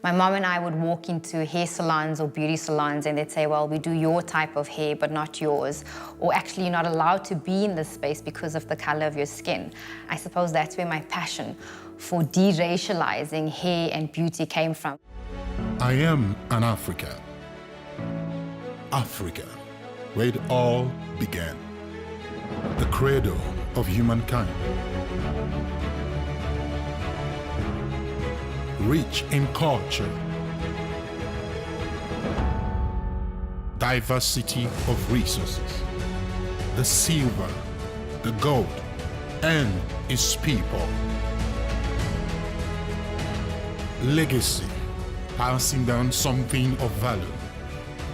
My mom and I would walk into hair salons or beauty salons and they'd say, well, we do your type of hair, but not yours. Or actually, you're not allowed to be in this space because of the color of your skin. I suppose that's where my passion for de-racializing hair and beauty came from. I am an African. Africa, where it all began. The cradle of humankind. Rich in culture, diversity of resources, the silver, the gold, and its people. Legacy, passing down something of value,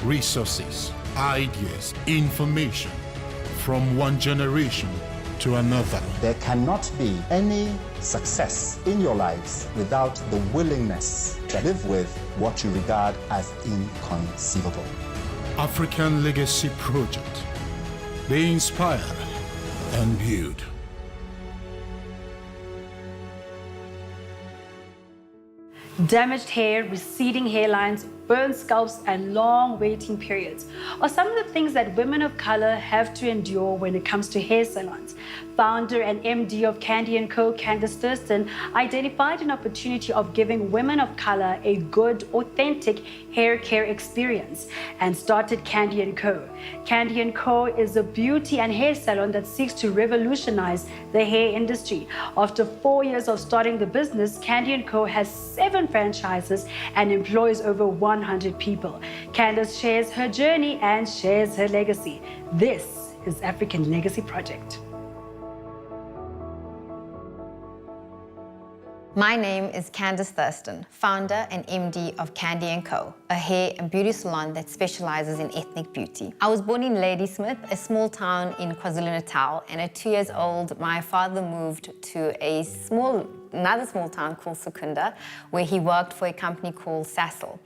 resources, ideas, information from one generation to another. There cannot be any success in your lives without the willingness to live with what you regard as inconceivable. African Legacy Project. They inspire and build. Damaged hair, receding hairlines, burnt scalps, and long waiting periods are some of the things that women of color have to endure when it comes to hair salons. Founder and MD of Candi&Co, Candice Thurston, identified an opportunity of giving women of color a good, authentic hair care experience and started Candi&Co. Candi&Co is a beauty and hair salon that seeks to revolutionize the hair industry. After 4 years of starting the business, Candi&Co has 7 franchises and employs over 100 people. Candice shares her journey and shares her legacy. This is African Legacy Project. My name is Candice Thurston, founder and MD of Candi&Co, a hair and beauty salon that specializes in ethnic beauty. I was born in Ladysmith, a small town in KwaZulu-Natal, and at 2 years old, my father moved to another small town called Secunda, where he worked for a company called Sasol.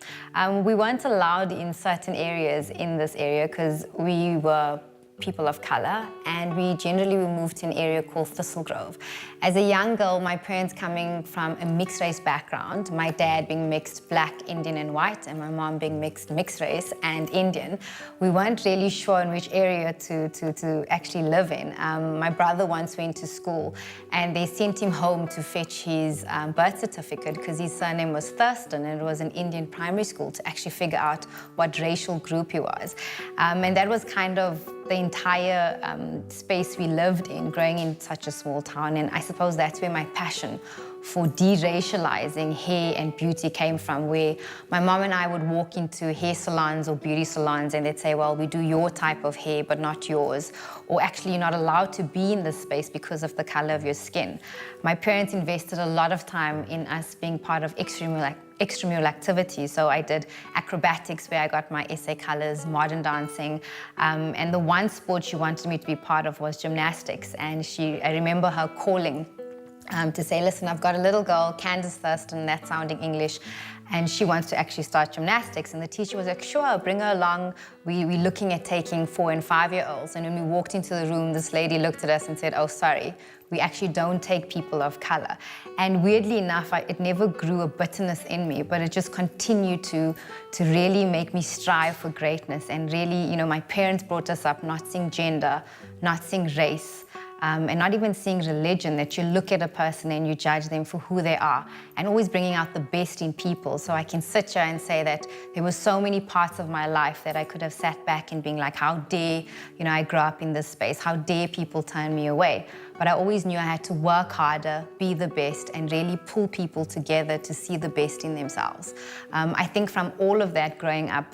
We weren't allowed in certain areas in this area because we were people of color, and we generally moved to an area called Thistle Grove. As a young girl, my parents coming from a mixed race background, my dad being mixed black, Indian and white, and my mom being mixed race and Indian, we weren't really sure in which area to actually live in. My brother once went to school and they sent him home to fetch his birth certificate because his surname was Thurston and it was an Indian primary school, to actually figure out what racial group he was. And that was kind of the entire space we lived in, growing in such a small town. And I suppose that's where my passion for de-racializing hair and beauty came from, where my mom and I would walk into hair salons or beauty salons and they'd say, well, we do your type of hair, but not yours. Or actually, you're not allowed to be in this space because of the color of your skin. My parents invested a lot of time in us being part of extramural activities. So I did acrobatics, where I got my SA colors, modern dancing, and the one sport she wanted me to be part of was gymnastics. And I remember her calling to say, listen, I've got a little girl, Candice Thurston, that's sounding English, and she wants to actually start gymnastics. And the teacher was like, sure, bring her along. We're looking at taking 4- and 5-year-olds. And when we walked into the room, this lady looked at us and said, oh, sorry, we actually don't take people of color. And weirdly enough, it never grew a bitterness in me, but it just continued to really make me strive for greatness. And really, you know, my parents brought us up not seeing gender, not seeing race, and not even seeing religion, that you look at a person and you judge them for who they are, and always bringing out the best in people. So I can sit here and say that there were so many parts of my life that I could have sat back and being like, how dare, you know, I grew up in this space, how dare people turn me away? But I always knew I had to work harder, be the best, and really pull people together to see the best in themselves. I think from all of that growing up,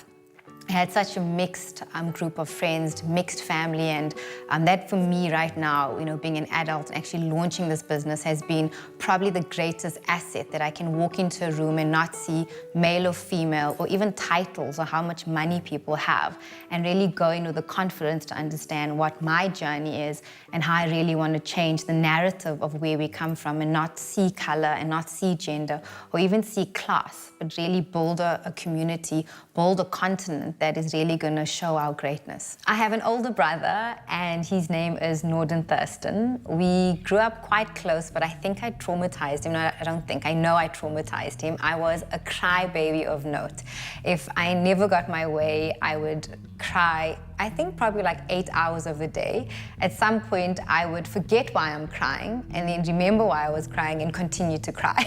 I had such a mixed group of friends, mixed family, and that for me right now, you know, being an adult and actually launching this business has been probably the greatest asset, that I can walk into a room and not see male or female or even titles or how much money people have, and really go in with the confidence to understand what my journey is and how I really want to change the narrative of where we come from, and not see color and not see gender or even see class, but really build a community, build a continent continent that is really going to show our greatness. I have an older brother, and his name is Norden Thurston. We grew up quite close, but I think I traumatized him. No, I don't think. I know I traumatized him. I was a crybaby of note. If I never got my way, I would cry, I think probably like 8 hours of the day. At some point, I would forget why I'm crying and then remember why I was crying and continue to cry.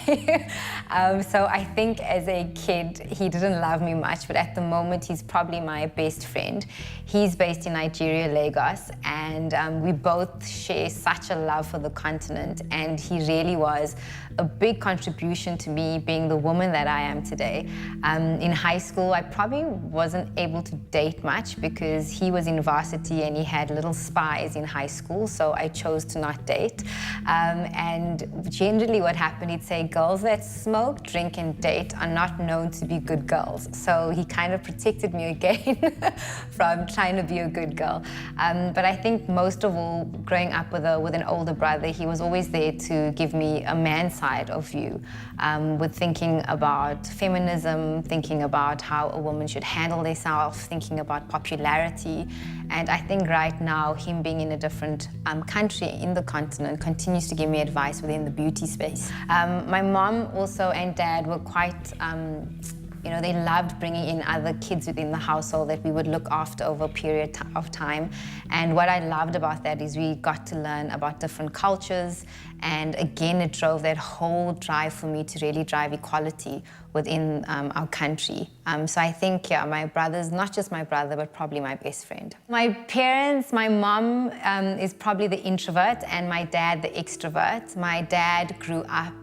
So I think as a kid, he didn't love me much, but at the moment, he's probably my best friend. He's based in Nigeria, Lagos, and we both share such a love for the continent, and he really was a big contribution to me being the woman that I am today. In high school, I probably wasn't able to date much because he was in varsity and he had little spies in high school, so I chose to not date. And generally what happened, he'd say, girls that smoke, drink, and date are not known to be good girls. So he kind of protected me again from trying to be a good girl. But I think most of all, growing up with an older brother, he was always there to give me a man's side of view, with thinking about feminism, thinking about how a woman should handle herself, thinking about popularity. And I think right now, him being in a different country in the continent continues to give me advice within the beauty space. My mom also and dad were quite, you know, they loved bringing in other kids within the household that we would look after over a period of time. And what I loved about that is we got to learn about different cultures. And again, it drove that whole drive for me to really drive equality within our country. So I think, yeah, my brother's not just my brother, but probably my best friend. My parents, my mom is probably the introvert and my dad the extrovert. My dad grew up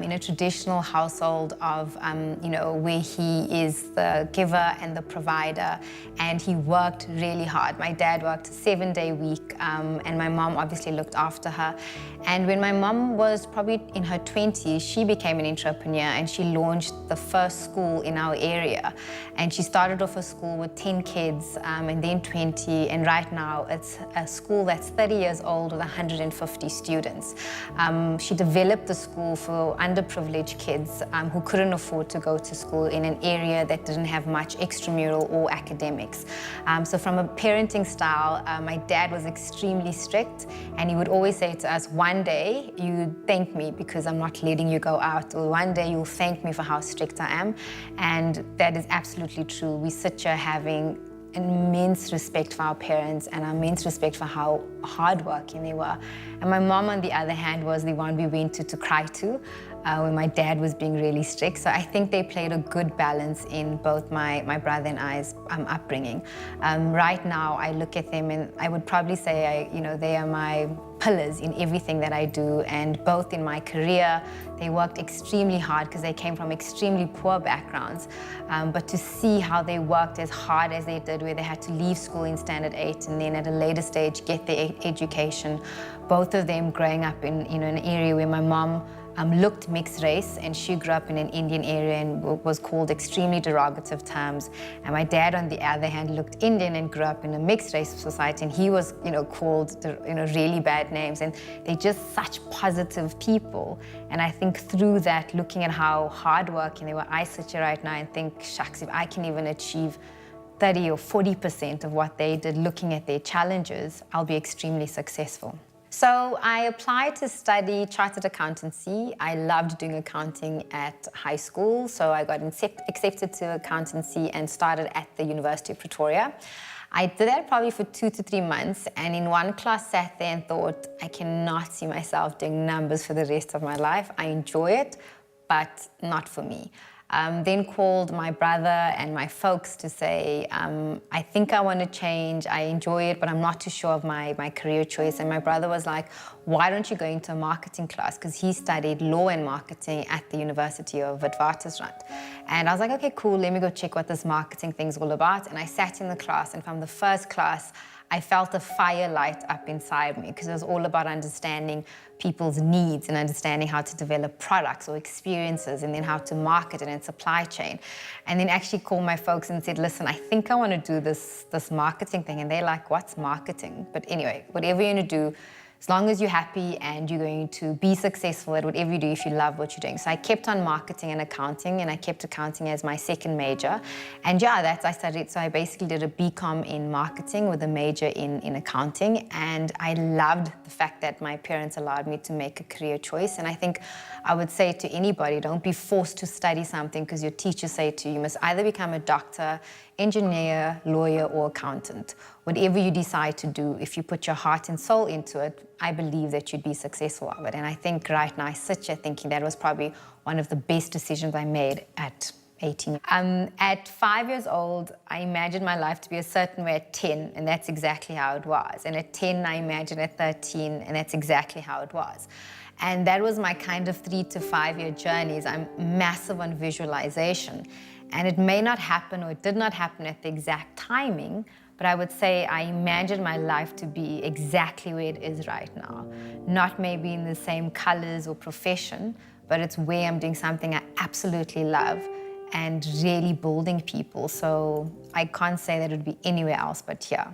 in a traditional household of, you know, where he is the giver and the provider, and he worked really hard. My dad worked a 7-day week, and my mom obviously looked after her. And when my mom was probably in her 20s, she became an entrepreneur and she launched the first school in our area. And she started off a school with 10 kids and then 20, and right now it's a school that's 30 years old with 150 students. She developed the school for underprivileged kids who couldn't afford to go to school in an area that didn't have much extramural or academics. So from a parenting style, my dad was extremely strict, and he would always say to us, one day you thank me because I'm not letting you go out, or one day you'll thank me for how strict I am. And that is absolutely true. We sit here having immense respect for our parents and immense respect for how hardworking they were. And my mom, on the other hand, was the one we went to cry to when my dad was being really strict. So I think they played a good balance in both my brother and I's upbringing. Right now, I look at them and I would probably say, you know, they are my pillars in everything that I do, and both in my career, they worked extremely hard because they came from extremely poor backgrounds. But to see how they worked as hard as they did, where they had to leave school in standard 8 and then at a later stage get their education, both of them growing up in, you know, an area where my mom looked mixed race, and she grew up in an Indian area and was called extremely derogative terms. And my dad, on the other hand, looked Indian and grew up in a mixed race society, and he was, you know, called, you know, really bad names. And they're just such positive people. And I think through that, looking at how hardworking they were, I sit here right now and think, shucks, if I can even achieve 30 or 40% of what they did, looking at their challenges, I'll be extremely successful. So I applied to study chartered accountancy. I loved doing accounting at high school, so I got accepted to accountancy and started at the University of Pretoria. I did that probably for 2 to 3 months, and in one class sat there and thought, I cannot see myself doing numbers for the rest of my life. I enjoy it, but not for me. Then called my brother and my folks to say, I think I want to change, I enjoy it, but I'm not too sure of my career choice. And my brother was like, why don't you go into a marketing class? Because he studied law and marketing at the University of Witwatersrand. And I was like, okay, cool, let me go check what this marketing thing's all about. And I sat in the class, and from the first class, I felt a fire light up inside me, because it was all about understanding people's needs and understanding how to develop products or experiences, and then how to market it and supply chain. And then actually called my folks and said, listen, I think I want to do this marketing thing. And they're like, what's marketing? But anyway, whatever you're going to do, as long as you're happy and you're going to be successful at whatever you do if you love what you're doing. So I kept on marketing and accounting, and I kept accounting as my second major. And yeah, that's I studied. So I basically did a BCom in marketing with a major in accounting. And I loved the fact that my parents allowed me to make a career choice. And I think I would say to anybody, don't be forced to study something because your teachers say to you, you must either become a doctor, engineer, lawyer, or accountant. Whatever you decide to do, if you put your heart and soul into it, I believe that you'd be successful of it. And I think right now I sit here thinking that was probably one of the best decisions I made at 18. At 5 years old, I imagined my life to be a certain way at 10, and that's exactly how it was. And at 10, I imagined at 13, and that's exactly how it was. And that was my kind of 3 to 5 year journeys. I'm massive on visualization. And it may not happen, or it did not happen at the exact timing, but I would say I imagined my life to be exactly where it is right now. Not maybe in the same colors or profession, but it's where I'm doing something I absolutely love and really building people. So I can't say that it would be anywhere else but here.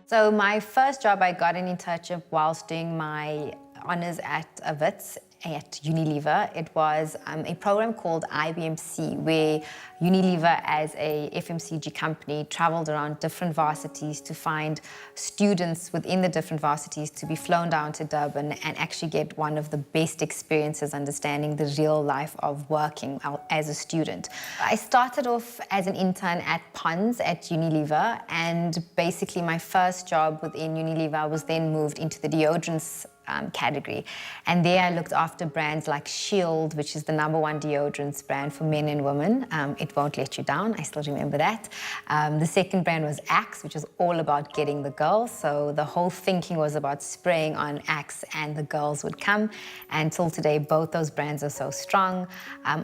So my first job, I got an internship whilst doing my honours at Wits at Unilever. It was a program called IBMC, where Unilever, as a FMCG company, traveled around different varsities to find students within the different varsities to be flown down to Durban and actually get one of the best experiences understanding the real life of working as a student. I started off as an intern at Ponds at Unilever, and basically my first job within Unilever, I was then moved into the deodorants category. And there I looked after brands like Shield, which is the #1 deodorants brand for men and women. It won't let you down, I still remember that. The second brand was Axe, which is all about getting the girls. So the whole thinking was about spraying on Axe and the girls would come. And till today, both those brands are so strong.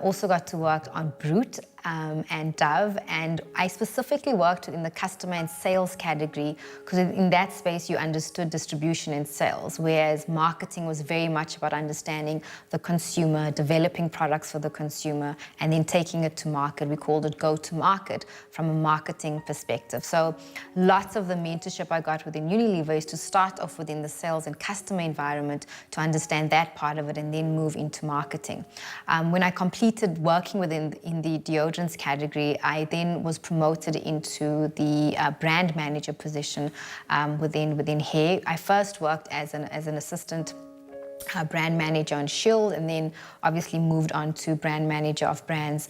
Also got to work on Brute and Dove, and I specifically worked in the customer and sales category because in that space you understood distribution and sales, whereas marketing was very much about understanding the consumer, developing products for the consumer, and then taking it to market. We called it go-to-market from a marketing perspective. So lots of the mentorship I got within Unilever is to start off within the sales and customer environment to understand that part of it and then move into marketing. When I completed working in the deodorants category, I then was promoted into the brand manager position within hair. I first worked as an assistant brand manager on Shield, and then obviously moved on to brand manager of brands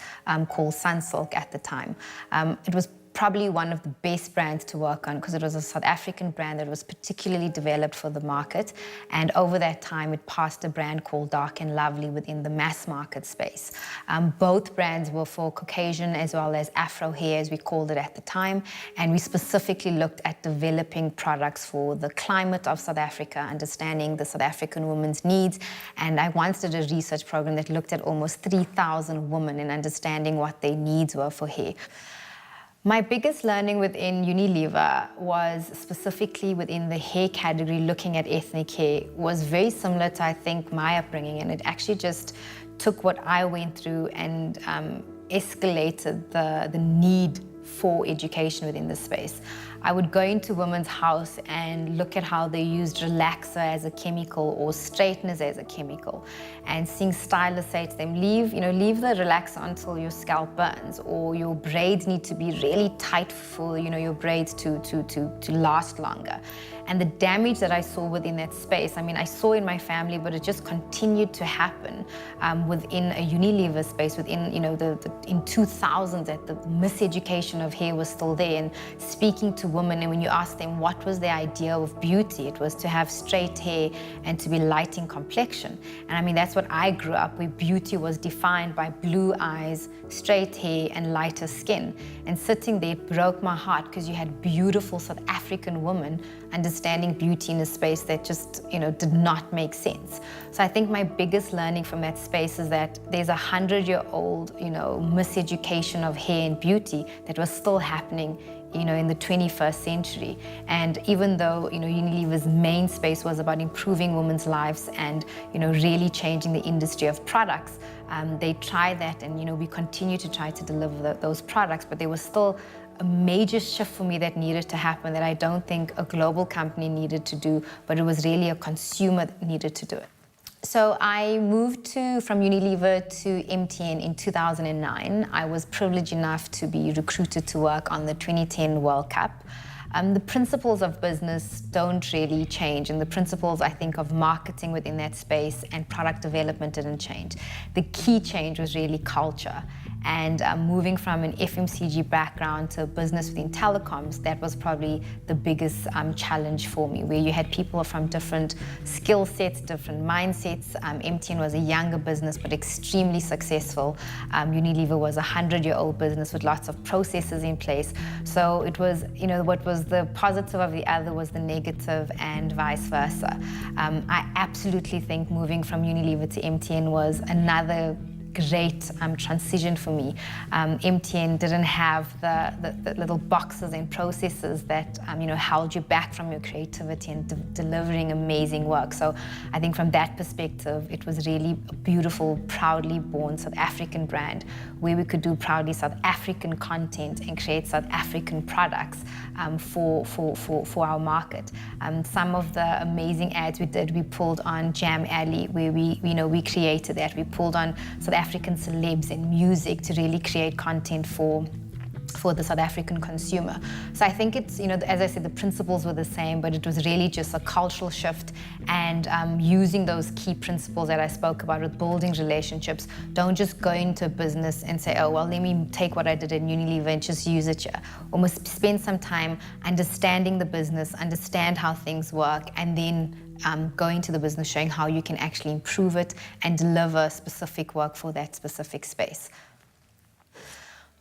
called Sunsilk at the time. It was probably one of the best brands to work on because it was a South African brand that was particularly developed for the market. And over that time, it passed a brand called Dark and Lovely within the mass market space. Both brands were for Caucasian as well as Afro hair, as we called it at the time. And we specifically looked at developing products for the climate of South Africa, understanding the South African women's needs. And I once did a research program that looked at almost 3,000 women and understanding what their needs were for hair. My biggest learning within Unilever was specifically within the hair category, looking at ethnic hair, was very similar to, I think, my upbringing. And it actually just took what I went through and escalated the need for education within this space. I would go into women's house and look at how they used relaxer as a chemical or straighteners as a chemical, and seeing stylists say to them, leave the relaxer until your scalp burns, or your braids need to be really tight for your braids to last longer. And the damage that I saw within that space, I mean, I saw in my family, but it just continued to happen within a Unilever space, within, in 2000s, that the miseducation of hair was still there. And speaking to women, and when you ask them what was their idea of beauty, it was to have straight hair and to be light in complexion. And I mean, that's what I grew up, where beauty was defined by blue eyes, straight hair, and lighter skin. And sitting there, it broke my heart, because you had beautiful South African women understanding beauty in a space that just, did not make sense. So I think my biggest learning from that space is that there's 100-year-old, miseducation of hair and beauty that was still happening, in the 21st century. And even though, Unilever's main space was about improving women's lives and, really changing the industry of products, They tried that, and we continue to try to deliver those products, but there was still a major shift for me that needed to happen that I don't think a global company needed to do, but it was really a consumer that needed to do it. So I moved from Unilever to MTN in 2009. I was privileged enough to be recruited to work on the 2010 World Cup. The principles of business don't really change, and the principles, I think, of marketing within that space and product development didn't change. The key change was really culture. And moving from an FMCG background to business within telecoms, that was probably the biggest challenge for me, where you had people from different skill sets, different mindsets. MTN was a younger business, but extremely successful. Unilever was a 100-year-old business with lots of processes in place. So it was, what was the positive of the other was the negative, and vice versa. I absolutely think moving from Unilever to MTN was another great transition for me. MTN didn't have the little boxes and processes that held you back from your creativity and delivering amazing work. So I think from that perspective, it was really a beautiful, proudly born South African brand where we could do proudly South African content and create South African products for our market. Some of the amazing ads we did, we pulled on Jam Alley, where we created that. We pulled on South African celebs and music to really create content for the South African consumer. So I think it's, as I said, the principles were the same, but it was really just a cultural shift and using those key principles that I spoke about with building relationships. Don't just go into a business and say, oh, well, let me take what I did at Unilever and just use it here. Almost spend some time understanding the business, understand how things work, and then going to the business, showing how you can actually improve it and deliver specific work for that specific space.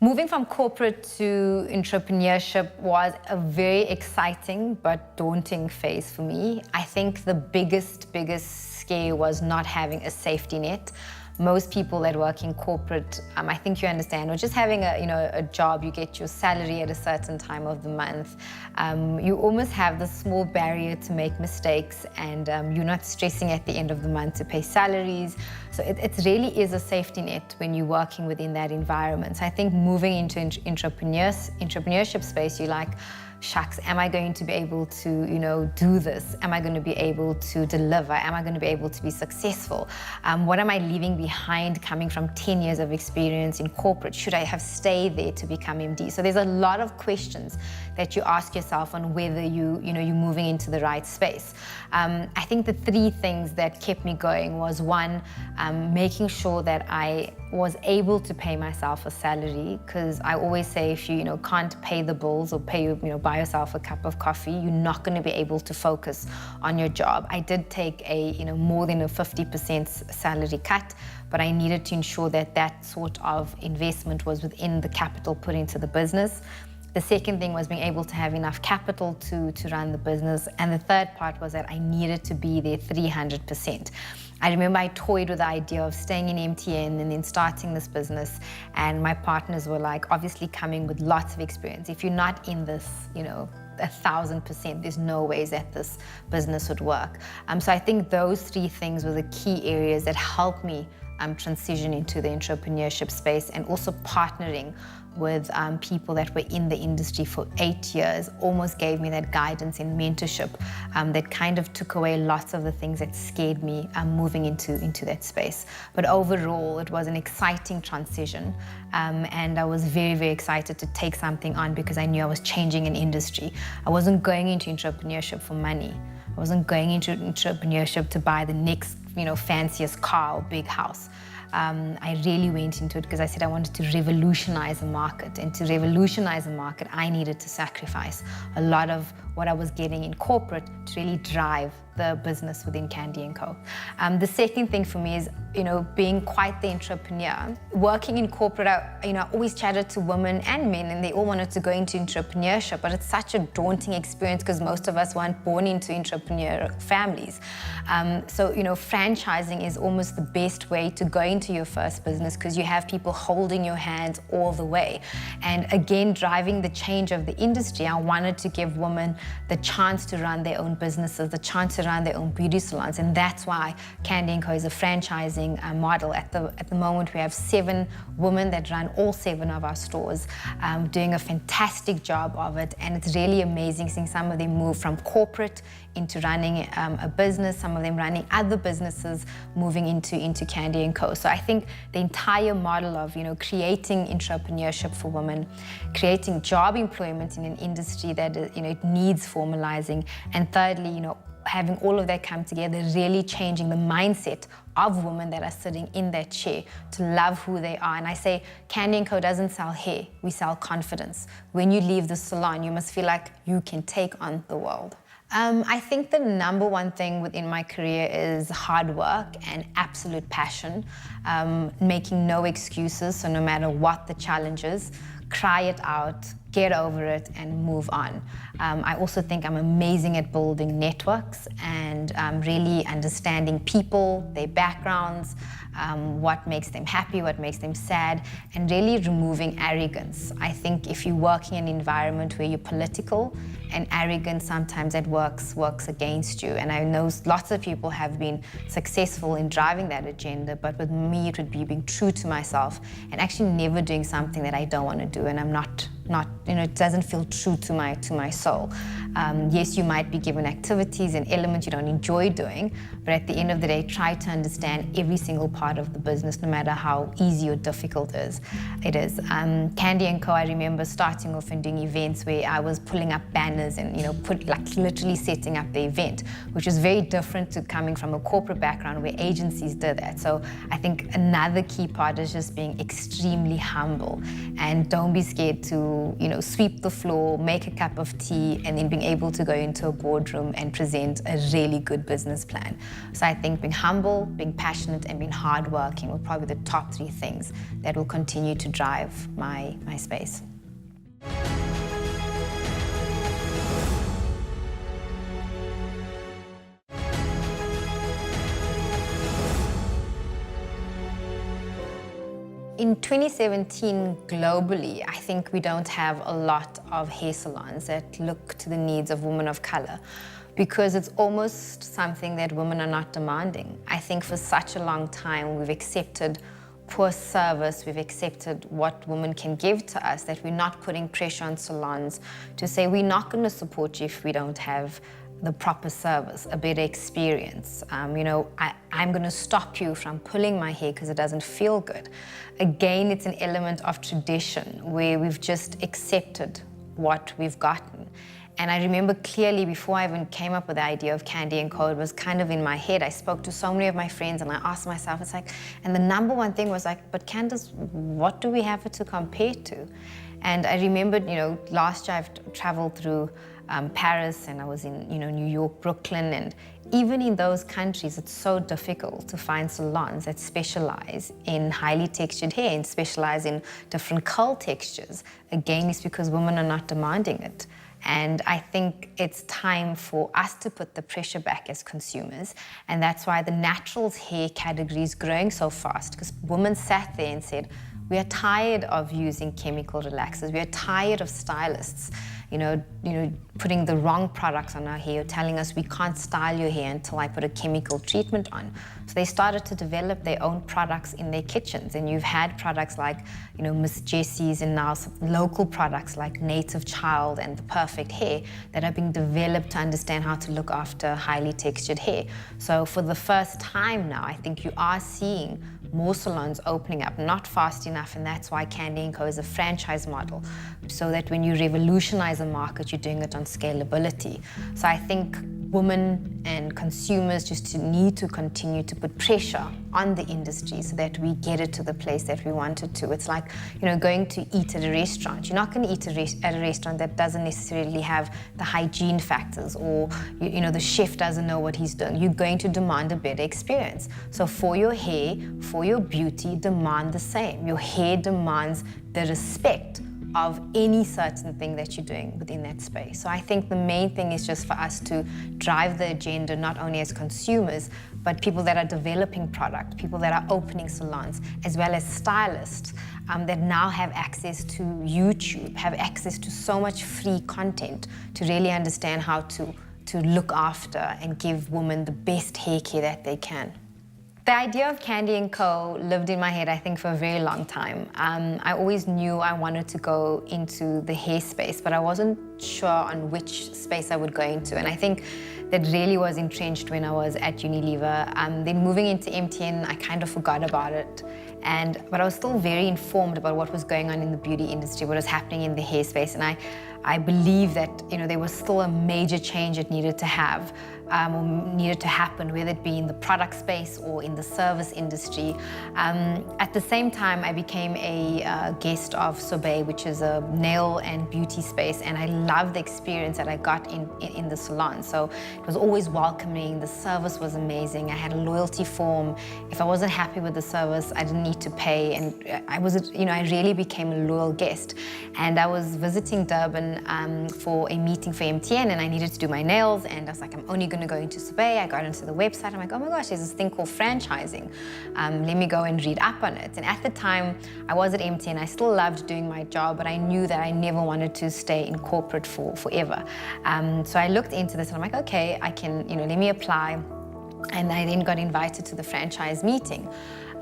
Moving from corporate to entrepreneurship was a very exciting but daunting phase for me. I think the biggest scare was not having a safety net. Most people that work in corporate, I think you understand, or just having a job, you get your salary at a certain time of the month. You almost have this small barrier to make mistakes, and you're not stressing at the end of the month to pay salaries. So it really is a safety net when you're working within that environment. So I think moving into entrepreneurship space, you're like, shucks, am I going to be able to, do this? Am I going to be able to deliver? Am I going to be able to be successful? What am I leaving behind coming from 10 years of experience in corporate? Should I have stayed there to become MD? So there's a lot of questions that you ask yourself on whether you're moving into the right space. I think the three things that kept me going was one, making sure that I was able to pay myself a salary, because I always say if you can't pay the bills or buy yourself a cup of coffee, you're not going to be able to focus on your job. I did take a more than a 50% salary cut, but I needed to ensure that that sort of investment was within the capital put into the business. The second thing was being able to have enough capital to run the business. And the third part was that I needed to be there 300%. I remember I toyed with the idea of staying in MTN and then starting this business. And my partners were like, obviously coming with lots of experience. If you're not in this, 1,000%, there's no ways that this business would work. So I think those three things were the key areas that helped me transition into the entrepreneurship space, and also partnering with people that were in the industry for 8 years almost gave me that guidance and mentorship that kind of took away lots of the things that scared me moving into that space. But overall, it was an exciting transition, and I was very, very excited to take something on because I knew I was changing an industry. I wasn't going into entrepreneurship for money. I wasn't going into entrepreneurship to buy the next fanciest car or big house. I really went into it because I said I wanted to revolutionize the market. And to revolutionize the market, I needed to sacrifice a lot of what I was getting in corporate to really drive the business within Candi&Co. The second thing for me is, being quite the entrepreneur. Working in corporate, I always chatted to women and men, and they all wanted to go into entrepreneurship, but it's such a daunting experience because most of us weren't born into entrepreneur families. So, franchising is almost the best way to go into your first business because you have people holding your hands all the way. And again, driving the change of the industry, I wanted to give women the chance to run their own businesses, the chance to to run their own beauty salons, and that's why Candi&Co is a franchising model. At the moment, we have 7 women that run all 7 of our stores, doing a fantastic job of it, and it's really amazing seeing some of them move from corporate into running a business, some of them running other businesses, moving into Candi&Co. So I think the entire model of creating entrepreneurship for women, creating job employment in an industry that it needs formalizing, and thirdly, having all of that come together, really changing the mindset of women that are sitting in that chair to love who they are. And I say, Candi&Co doesn't sell hair, we sell confidence. When you leave the salon, you must feel like you can take on the world. I think the number one thing within my career is hard work and absolute passion, making no excuses, so no matter what the challenge is, cry it out, get over it, and move on. I also think I'm amazing at building networks and really understanding people, their backgrounds, what makes them happy, what makes them sad, and really removing arrogance. I think if you're working in an environment where you're political, and arrogance sometimes it works against you. And I know lots of people have been successful in driving that agenda, but with me it would be being true to myself and actually never doing something that I don't want to do, and I'm not it doesn't feel true to my soul. Yes, you might be given activities and elements you don't enjoy doing, but at the end of the day, try to understand every single part of the business, no matter how easy or difficult it is. Candi&Co, I remember starting off and doing events where I was pulling up banners and literally setting up the event, which is very different to coming from a corporate background where agencies did that. So I think another key part is just being extremely humble, and don't be scared to sweep the floor, make a cup of tea, and then being able to go into a boardroom and present a really good business plan. So I think being humble, being passionate, and being hardworking were probably the top 3 things that will continue to drive my space. In 2017, globally, I think we don't have a lot of hair salons that look to the needs of women of color, because it's almost something that women are not demanding. I think for such a long time, we've accepted poor service, we've accepted what women can give to us, that we're not putting pressure on salons to say, we're not going to support you if we don't have the proper service, a better experience. I'm going to stop you from pulling my hair because it doesn't feel good. Again, it's an element of tradition where we've just accepted what we've gotten. And I remember clearly, before I even came up with the idea of Candi&Co, it was kind of in my head. I spoke to so many of my friends and I asked myself, and the number one thing was but Candice, what do we have to compare to? And I remembered, last year I've traveled through Paris, and I was in New York, Brooklyn, and even in those countries it's so difficult to find salons that specialize in highly textured hair and specialize in different curl textures. Again, it's because women are not demanding it. And I think it's time for us to put the pressure back as consumers, and that's why the naturals hair category is growing so fast, because women sat there and said, we are tired of using chemical relaxers. We are tired of stylists, putting the wrong products on our hair, telling us we can't style your hair until I put a chemical treatment on. So they started to develop their own products in their kitchens, and you've had products like, Miss Jessie's, and now some local products like Native Child and The Perfect Hair that are being developed to understand how to look after highly textured hair. So for the first time now, I think you are seeing more salons opening up, not fast enough, and that's why Candi&Co is a franchise model, so that when you revolutionize a market, you're doing it on scalability. So I think women and consumers just need to continue to put pressure on the industry so that we get it to the place that we want it to. It's like, going to eat at a restaurant. You're not going to eat at a restaurant that doesn't necessarily have the hygiene factors, or the chef doesn't know what he's doing. You're going to demand a better experience. So for your hair, for your beauty, demand the same. Your hair demands the respect of any certain thing that you're doing within that space. So I think the main thing is just for us to drive the agenda, not only as consumers, but people that are developing product, people that are opening salons, as well as stylists that now have access to YouTube, have access to so much free content to really understand how to to look after and give women the best hair care that they can. The idea of Candi&Co lived in my head, I think, for a very long time. I always knew I wanted to go into the hair space, but I wasn't sure on which space I would go into. And I think that really was entrenched when I was at Unilever. Then moving into MTN, I kind of forgot about it. But I was still very informed about what was going on in the beauty industry, what was happening in the hair space. And I believe that there was still a major change it needed to have, or needed to happen, whether it be in the product space or in the service industry. At the same time, I became a guest of Sorbet, which is a nail and beauty space, and I loved the experience that I got in the salon. So it was always welcoming, the service was amazing, I had a loyalty form. If I wasn't happy with the service, I didn't need to pay, and I really became a loyal guest. And I was visiting Durban for a meeting for MTN, and I needed to do my nails, and I was like, I'm only going to go into Sorbet. I got into the website, I'm like, oh my gosh, there's this thing called franchising. Let me go and read up on it. And at the time, I was at MTN, I still loved doing my job, but I knew that I never wanted to stay in corporate forever. So I looked into this, and I'm like, okay, I can, let me apply. And I then got invited to the franchise meeting.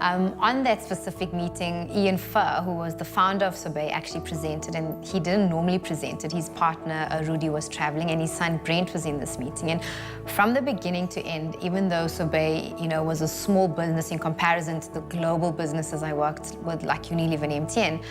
On that specific meeting, Ian Furr, who was the founder of Sorbet, actually presented, and he didn't normally present it. His partner, Rudy, was traveling, and his son, Brent, was in this meeting. And from the beginning to end, even though Sorbet, was a small business in comparison to the global businesses I worked with, like Unilever and MTN,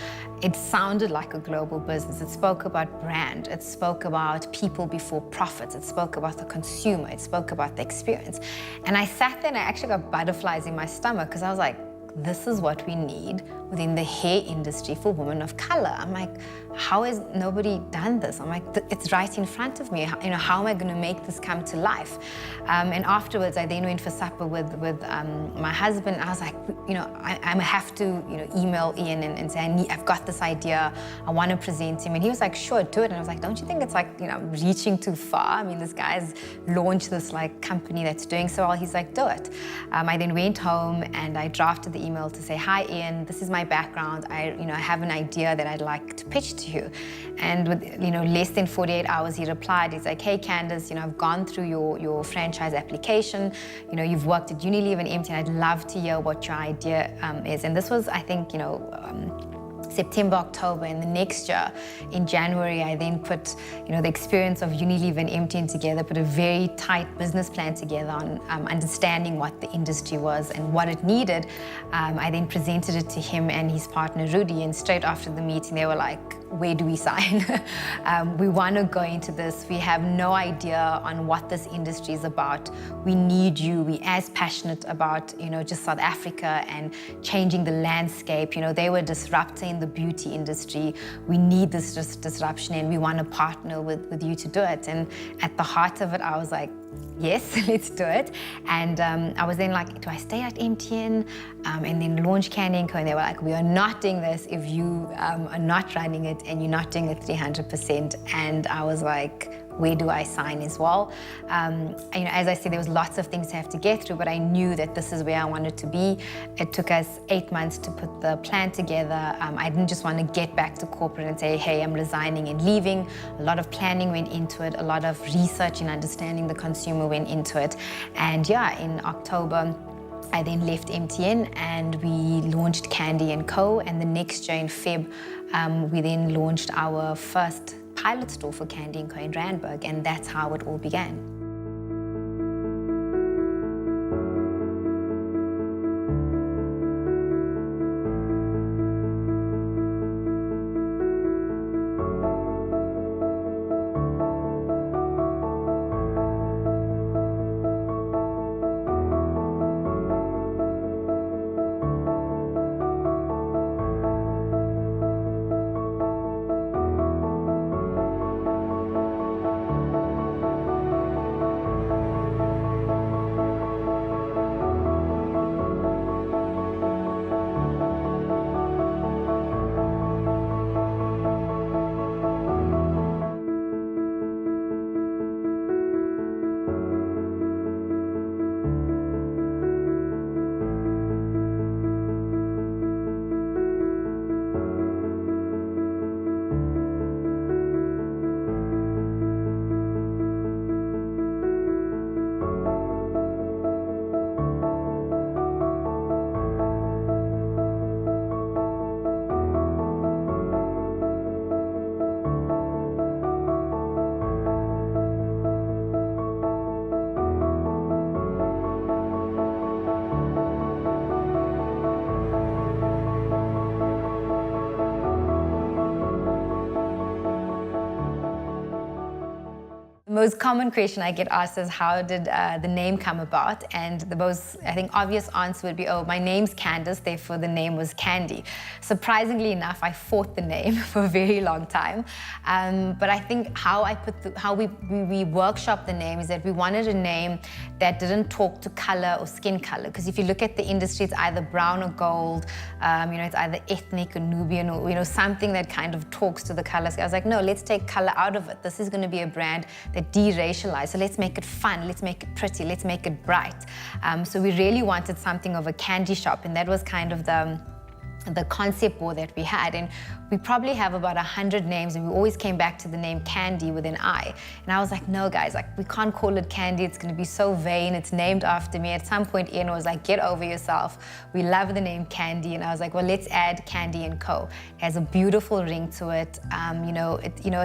it sounded like a global business. It spoke about brand. It spoke about people before profits. It spoke about the consumer. It spoke about the experience. And I sat there and I actually got butterflies in my stomach because I was like, this is what we need within the hair industry for women of color. I'm like, how has nobody done this? I'm like, it's right in front of me. How am I going to make this come to life? And afterwards, I then went for supper with my husband. I was like, I have to email Ian and say, I've got this idea. I want to present him. And he was like, sure, do it. And I was like, don't you think it's like reaching too far? I mean, this guy's launched this company that's doing so well. He's like, do it. I then went home and I drafted the email to say, hi Ian, this is my background. I have an idea that I'd like to pitch to you. And with less than 48 hours, he replied. He's like, hey Candice, I've gone through your franchise application. You've worked at Unilever and MTN. I'd love to hear what your idea is. And this was, I think, September, October, and the next year, in January, I then put, the experience of Unilever and MTN together, put a very tight business plan together on understanding what the industry was and what it needed. I then presented it to him and his partner, Rudy, and straight after the meeting, they were like, where do we sign? We want to go into this. We have no idea on what this industry is about. We need you. We're as passionate about, just South Africa and changing the landscape. They were disrupting the beauty industry. We need this disruption, and we want to partner with you to do it. And at the heart of it, I was like, yes, let's do it. And I was then like, do I stay at MTN and then launch Candi&Co? And they were like, we are not doing this if you are not running it and you're not doing it 300%. And I was like, where do I sign as well? As I said, there was lots of things to have to get through, but I knew that this is where I wanted to be. It took us 8 months to put the plan together. I didn't just want to get back to corporate and say, hey, I'm resigning and leaving. A lot of planning went into it. A lot of research and understanding the consumer went into it. And yeah, in October, I then left MTN and we launched Candi&Co. And the next year in Feb, we then launched our first pilot store for Candi&Co in Randburg, and that's how it all began. most common question I get asked is how did the name come about? And the most, I think, obvious answer would be, oh, my name's Candice, therefore the name was Candi. Surprisingly enough, I fought the name for a very long time. But I think how we workshopped the name is that we wanted a name that didn't talk to color or skin color. Because if you look at the industry, it's either brown or gold, it's either ethnic or Nubian or something that kind of talks to the colors. I was like, no, let's take color out of it. This is going to be a brand that de-racialized. So let's make it fun, let's make it pretty, let's make it bright. So we really wanted something of a candy shop, and that was kind of the concept board that we had. And we probably have about 100 names, and we always came back to the name Candi with an I. And I was like, no guys, like we can't call it Candi, it's gonna be so vain, it's named after me. At some point Ian was like, get over yourself, we love the name Candi. And I was like, well, let's add Candi&Co. It has a beautiful ring to it. A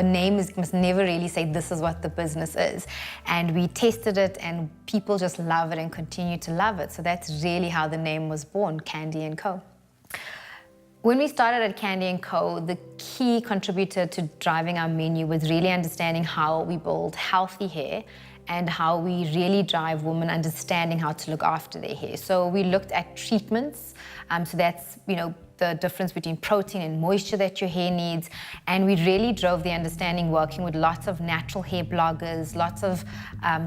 name must never really say this is what the business is. And we tested it, and people just love it and continue to love it. So that's really how the name was born, Candi&Co. When we started at Candi&Co, the key contributor to driving our menu was really understanding how we build healthy hair and how we really drive women understanding how to look after their hair. So we looked at treatments, so that's, the difference between protein and moisture that your hair needs. And we really drove the understanding working with lots of natural hair bloggers, lots of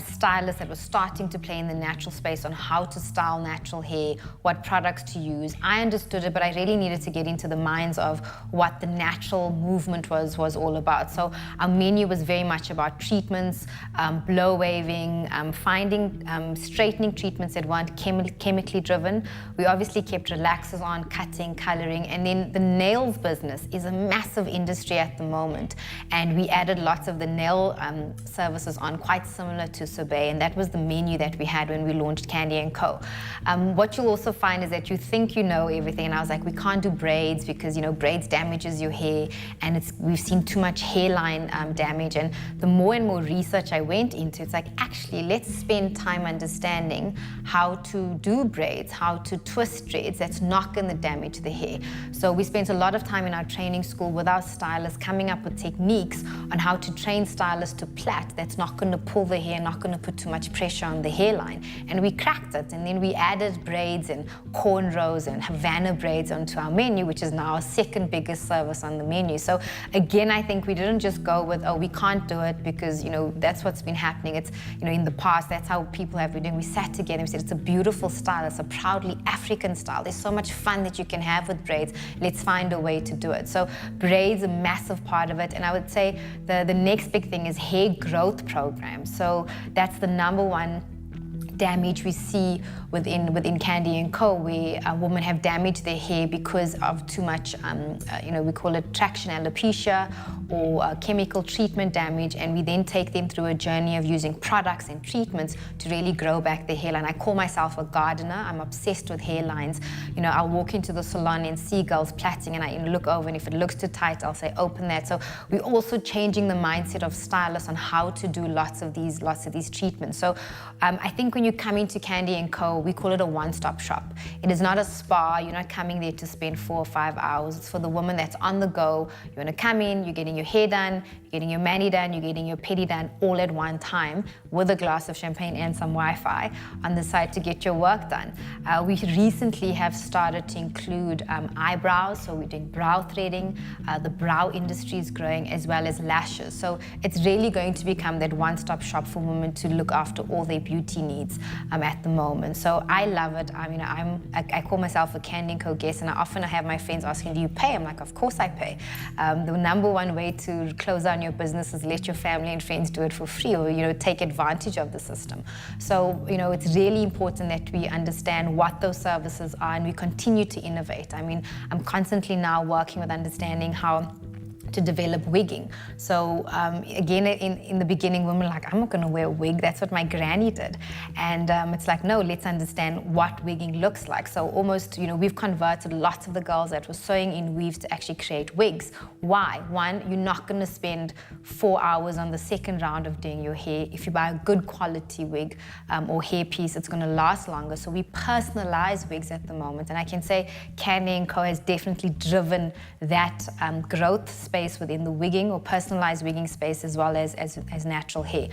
stylists that were starting to play in the natural space on how to style natural hair, what products to use. I understood it, but I really needed to get into the minds of what the natural movement was all about. So our menu was very much about treatments, blow waving, finding straightening treatments that weren't chemically driven. We obviously kept relaxers on, cutting, coloring, and then the nails business is a massive industry at the moment, and we added lots of the nail services on, quite similar to Sorbet, and that was the menu that we had when we launched Candi&Co. What you'll also find is that you think you know everything, and I was like, we can't do braids because braids damages your hair, and we've seen too much hairline damage. And the more and more research I went into, it's like, actually, let's spend time understanding how to do braids, how to twist braids that's not going to damage the hair. So we spent a lot of time in our training school with our stylists coming up with techniques on how to train stylists to plait that's not going to pull the hair, not going to put too much pressure on the hairline. And we cracked it, and then we added braids and cornrows and Havana braids onto our menu, which is now our second biggest service on the menu. So again, I think we didn't just go with, oh, we can't do it because that's what's been happening. It's in the past, that's how people have been doing. We sat together and we said, it's a beautiful style, it's a proudly African style. There's so much fun that you can have with braids. Let's find a way to do it. So braids a massive part of it. And I would say the next big thing is hair growth programs. So that's the number one damage we see within Candi&Co, where women have damaged their hair because of too much, we call it traction alopecia or chemical treatment damage, and we then take them through a journey of using products and treatments to really grow back their hairline. I call myself a gardener. I'm obsessed with hairlines. I'll walk into the salon and see girls plaiting, and I look over, and if it looks too tight, I'll say, open that. So we're also changing the mindset of stylists on how to do lots of these treatments. So I think when you come into Candi&Co, we call it a one-stop shop. It is not a spa. You're not coming there to spend 4 or 5 hours. It's for the woman that's on the go. You want to come in, you're getting your hair done, you're getting your mani done, you're getting your pedi done all at one time with a glass of champagne and some Wi-Fi on the side to get your work done. We recently have started to include eyebrows, so we're doing brow threading. The brow industry is growing, as well as lashes. So it's really going to become that one-stop shop for women to look after all their beauty needs at the moment. So I love it. I call myself a Candi&Co guest, and I often have my friends asking, do you pay? I'm like, of course I pay. The number one way to close down your business is let your family and friends do it for free, or take advantage of the system. So it's really important that we understand what those services are, and we continue to innovate. I'm constantly now working with understanding how to develop wigging. So again, in the beginning, women were like, I'm not going to wear a wig. That's what my granny did. And it's like, no, let's understand what wigging looks like. So almost, we've converted lots of the girls that were sewing in weaves to actually create wigs. Why? One, you're not going to spend 4 hours on the second round of doing your hair. If you buy a good quality wig or hair piece, it's going to last longer. So we personalize wigs at the moment. And I can say Candi&Co has definitely driven that growth space space within the wigging or personalized wigging space, as well as natural hair.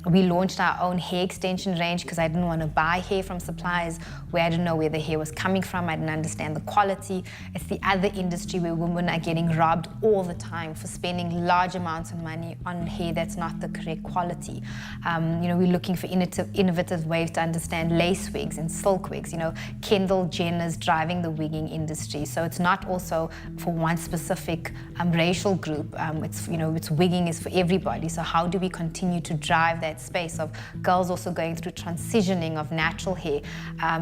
We launched our own hair extension range because I didn't want to buy hair from suppliers where I didn't know where the hair was coming from. I didn't understand the quality. It's the other industry where women are getting robbed all the time for spending large amounts of money on hair that's not the correct quality. We're looking for innovative ways to understand lace wigs and silk wigs. Kendall Jenner's driving the wigging industry, so it's not also for one specific racial group. It's wigging is for everybody. So how do we continue to drive that space of girls also going through transitioning of natural hair?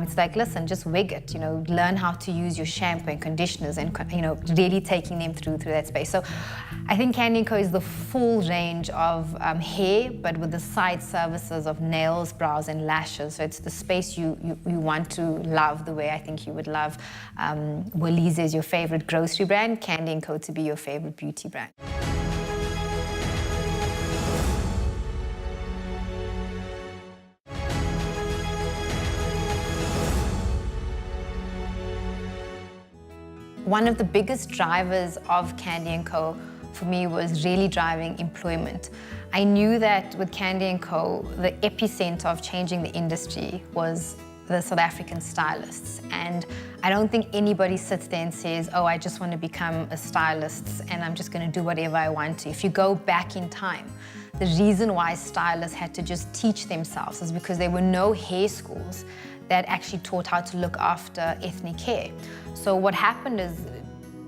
It's like, listen, just wig it. Learn how to use your shampoo and conditioners, and really taking them through that space. So I think Candi&Co is the full range of hair, but with the side services of nails, brows, and lashes. So it's the space you want to love the way I think you would love Woolies is your favorite grocery brand, Candi&Co to be your favorite beauty brand. One of the biggest drivers of Candi&Co for me was really driving employment. I knew that with Candi&Co, the epicenter of changing the industry was the South African stylists. And I don't think anybody sits there and says, oh, I just want to become a stylist and I'm just going to do whatever I want to. If you go back in time, the reason why stylists had to just teach themselves is because there were no hair schools that actually taught how to look after ethnic hair. So what happened is,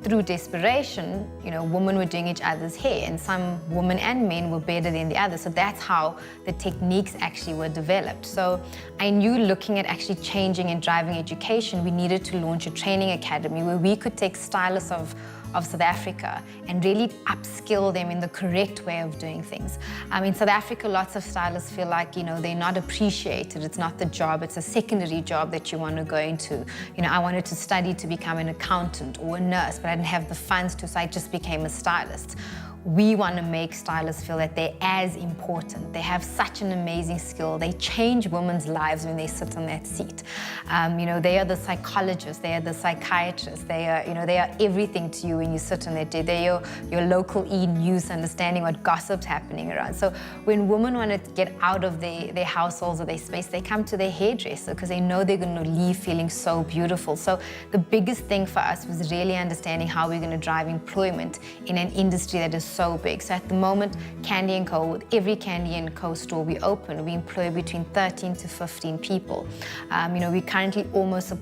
through desperation, women were doing each other's hair, and some women and men were better than the others. So that's how the techniques actually were developed. So I knew, looking at actually changing and driving education, we needed to launch a training academy where we could take stylists of South Africa and really upskill them in the correct way of doing things. In South Africa, lots of stylists feel like, they're not appreciated. It's not the job, it's a secondary job that you want to go into. I wanted to study to become an accountant or a nurse, but I didn't have the funds to, so I just became a stylist. We want to make stylists feel that they're as important. They have such an amazing skill. They change women's lives when they sit on that seat. They are the psychologists, they are the psychiatrists, they are everything to you when you sit on that day. They're your local E-News, understanding what gossip's happening around. So when women want to get out of their households or their space, they come to their hairdresser because they know they're going to leave feeling so beautiful. So the biggest thing for us was really understanding how we're going to drive employment in an industry that is so big. So at the moment, Candi&Co, with every Candi&Co store we open, we employ between 13 to 15 people. We're currently almost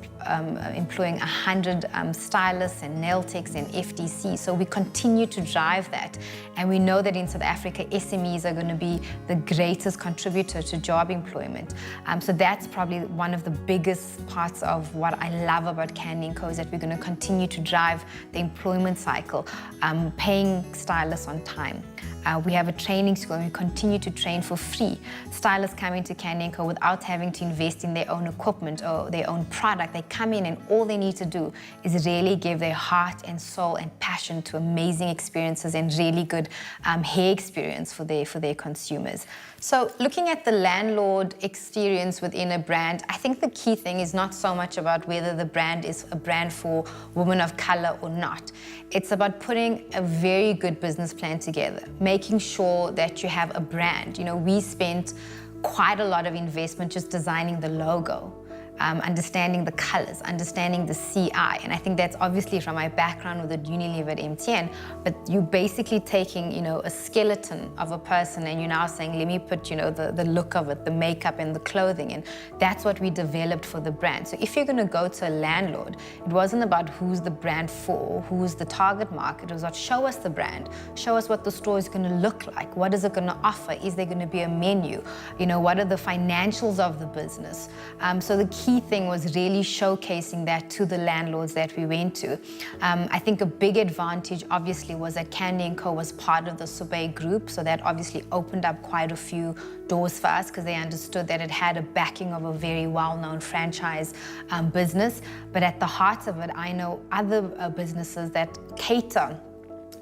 employing 100 stylists and nail techs and FDC. So we continue to drive that. And we know that in South Africa, SMEs are going to be the greatest contributor to job employment. So that's probably one of the biggest parts of what I love about Candi&Co, is that we're going to continue to drive the employment cycle, paying stylists on time. We have a training school and we continue to train for free. Stylists come into Candi&Co without having to invest in their own equipment or their own product. They come in and all they need to do is really give their heart and soul and passion to amazing experiences and really good hair experience for their consumers. So looking at the landlord experience within a brand, I think the key thing is not so much about whether the brand is a brand for women of color or not. It's about putting a very good business plan together, making sure that you have a brand. We spent quite a lot of investment just designing the logo. Understanding the colors, understanding the CI. And I think that's obviously from my background with the Unilever at MTN, but you're basically taking, a skeleton of a person and you're now saying, let me put, the look of it, the makeup and the clothing. And that's what we developed for the brand. So if you're going to go to a landlord, it wasn't about who's the brand for, who's the target market. It was about, show us the brand, show us what the store is going to look like. What is it going to offer? Is there going to be a menu? What are the financials of the business? So the key thing was really showcasing that to the landlords that we went to. I think a big advantage obviously was that Candi&Co was part of the Sorbet group, so that obviously opened up quite a few doors for us because they understood that it had a backing of a very well-known franchise business. But at the heart of it, I know other businesses that cater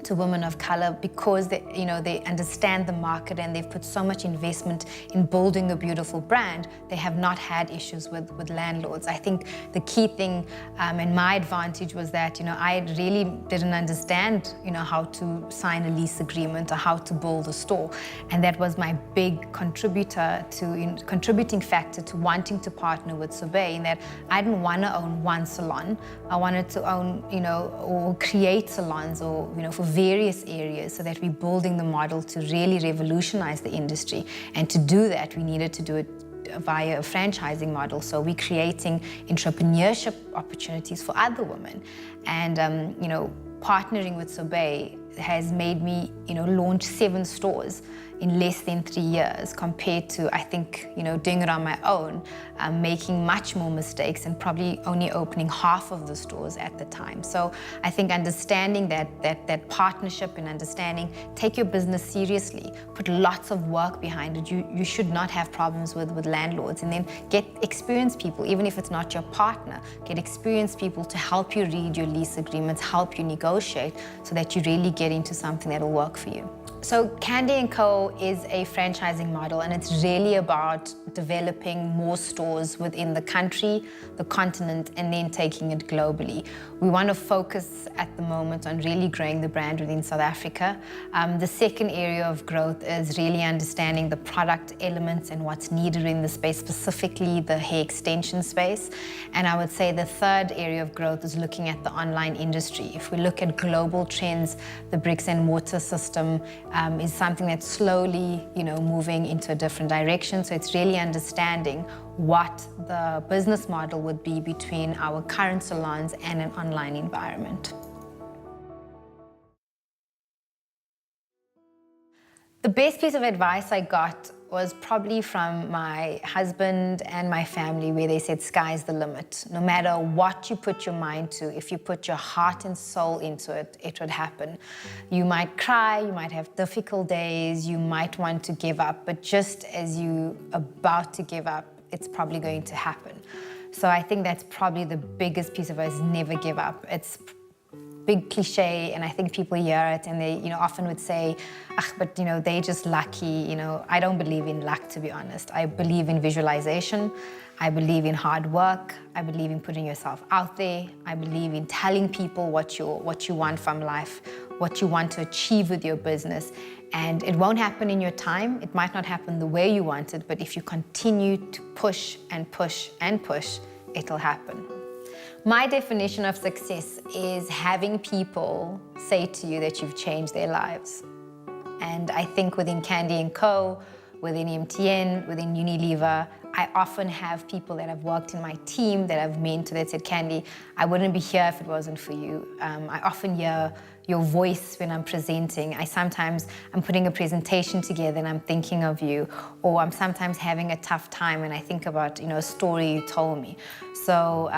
to women of color because they understand the market and they've put so much investment in building a beautiful brand. They have not had issues with landlords. I think the key thing and my advantage was that I really didn't understand how to sign a lease agreement or how to build a store, and that was my big contributing factor to wanting to partner with Sorbet, in that I didn't want to own one salon. I wanted to own or create salons or for various areas, so that we're building the model to really revolutionize the industry. And to do that, we needed to do it via a franchising model. So we're creating entrepreneurship opportunities for other women. And partnering with Sorbet has made me launch 7 stores in less than 3 years, compared to, I think, doing it on my own, making much more mistakes and probably only opening half of the stores at the time. So I think understanding that partnership and understanding, take your business seriously, put lots of work behind it. You should not have problems with landlords, and then get experienced people, even if it's not your partner, get experienced people to help you read your lease agreements, help you negotiate, so that you really get into something that'll work for you. So Candi&Co is a franchising model, and it's really about developing more stores within the country, the continent, and then taking it globally. We want to focus at the moment on really growing the brand within South Africa. The second area of growth is really understanding the product elements and what's needed in the space, specifically the hair extension space. And I would say the third area of growth is looking at the online industry. If we look at global trends, the bricks and mortar system is something that's slowly, moving into a different direction. So it's really understanding what the business model would be between our current salons and an online environment. The best piece of advice I got was probably from my husband and my family, where they said, sky's the limit. No matter what you put your mind to, if you put your heart and soul into it, it would happen. You might cry, you might have difficult days, you might want to give up, but just as you're about to give up, it's probably going to happen. So I think that's probably the biggest piece of advice: never give up. It's big cliche, and I think people hear it and they often would say, but they're just lucky. I don't believe in luck, to be honest. I believe in visualization. I believe in hard work. I believe in putting yourself out there. I believe in telling people what you want from life, what you want to achieve with your business. And it won't happen in your time. It might not happen the way you want it, but if you continue to push and push and push, it'll happen. My definition of success is having people say to you that you've changed their lives. And I think within Candi&Co, within MTN, within Unilever, I often have people that have worked in my team that I've mentored that said, Candi, I wouldn't be here if it wasn't for you. I often hear your voice when I'm presenting. I'm putting a presentation together and I'm thinking of you, or I'm sometimes having a tough time and I think about a story you told me. So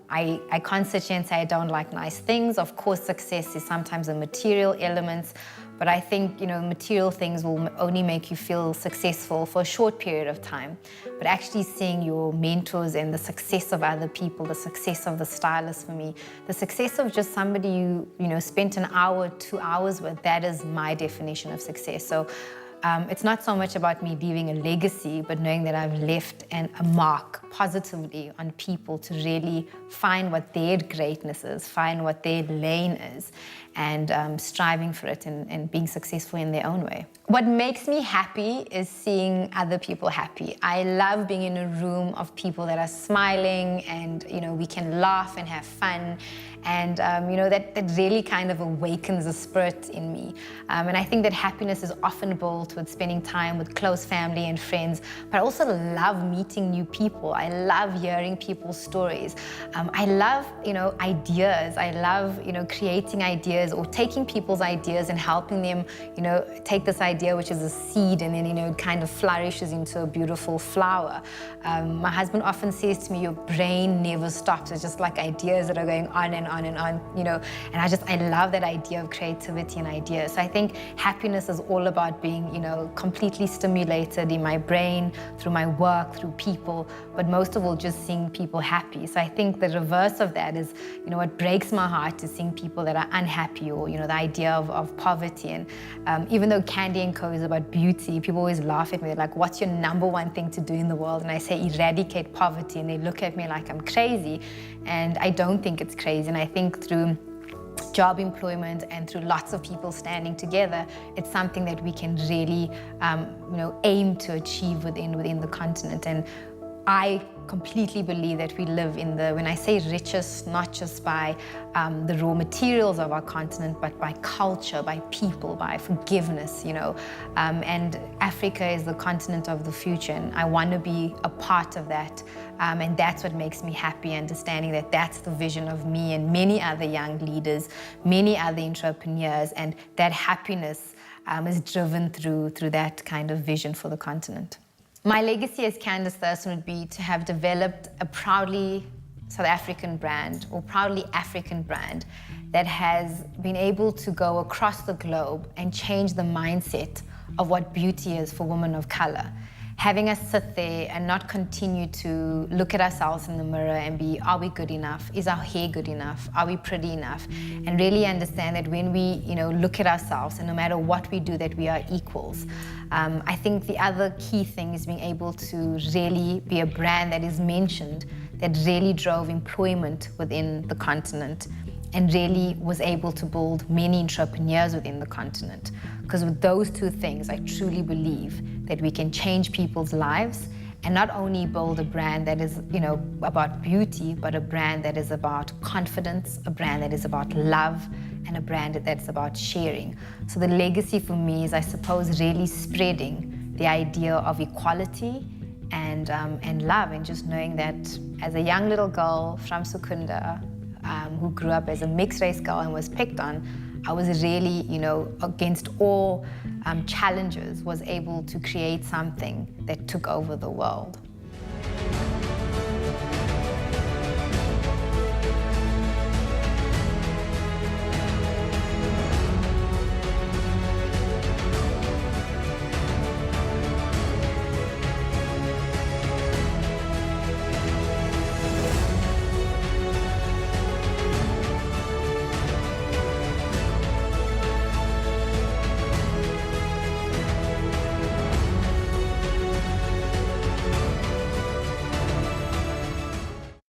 I can't sit here and say I don't like nice things. Of course, success is sometimes a material element, but I think material things will only make you feel successful for a short period of time. But actually seeing your mentors and the success of other people, the success of the stylist for me, the success of just somebody you spent an hour, 2 hours with, that is my definition of success. So it's not so much about me leaving a legacy, but knowing that I've left a mark positively on people to really find what their greatness is, find what their lane is, and striving for it and being successful in their own way. What makes me happy is seeing other people happy. I love being in a room of people that are smiling and we can laugh and have fun, and that really kind of awakens a spirit in me. And I think that happiness is often built with spending time with close family and friends, but I also love meeting new people. I love hearing people's stories. I love ideas. I love creating ideas or taking people's ideas and helping them take this idea idea which is a seed, and then, it kind of flourishes into a beautiful flower. My husband often says to me, your brain never stops. It's just like ideas that are going on and on and on, and I love that idea of creativity and ideas. So I think happiness is all about being, completely stimulated in my brain, through my work, through people, but most of all, just seeing people happy. So I think the reverse of that is, what breaks my heart is seeing people that are unhappy, or, the idea of poverty. And even though Candi&Co is about beauty, people always laugh at me. They're like, what's your number one thing to do in the world? And I say, eradicate poverty. And they look at me like I'm crazy. And I don't think it's crazy. And I think through job employment and through lots of people standing together, it's something that we can really, aim to achieve within the continent. And I completely believe that we live in when I say richest, not just by the raw materials of our continent, but by culture, by people, by forgiveness, and Africa is the continent of the future, and I want to be a part of that, and that's what makes me happy, understanding that that's the vision of me and many other young leaders, many other entrepreneurs, and that happiness is driven through that kind of vision for the continent. My legacy as Candice Thurston would be to have developed a proudly South African brand, or proudly African brand, that has been able to go across the globe and change the mindset of what beauty is for women of color. Having us sit there and not continue to look at ourselves in the mirror and be, are we good enough? Is our hair good enough? Are we pretty enough? And really understand that when we, look at ourselves, and no matter what we do, that we are equals. I think the other key thing is being able to really be a brand that is mentioned, that really drove employment within the continent, and really was able to build many entrepreneurs within the continent. Because with those two things, I truly believe that we can change people's lives, and not only build a brand that is, about beauty, but a brand that is about confidence, a brand that is about love, and a brand that's about sharing. So the legacy for me is, I suppose, really spreading the idea of equality and love, and just knowing that as a young little girl from Secunda, who grew up as a mixed race girl and was picked on, I was really, against all challenges, was able to create something that took over the world.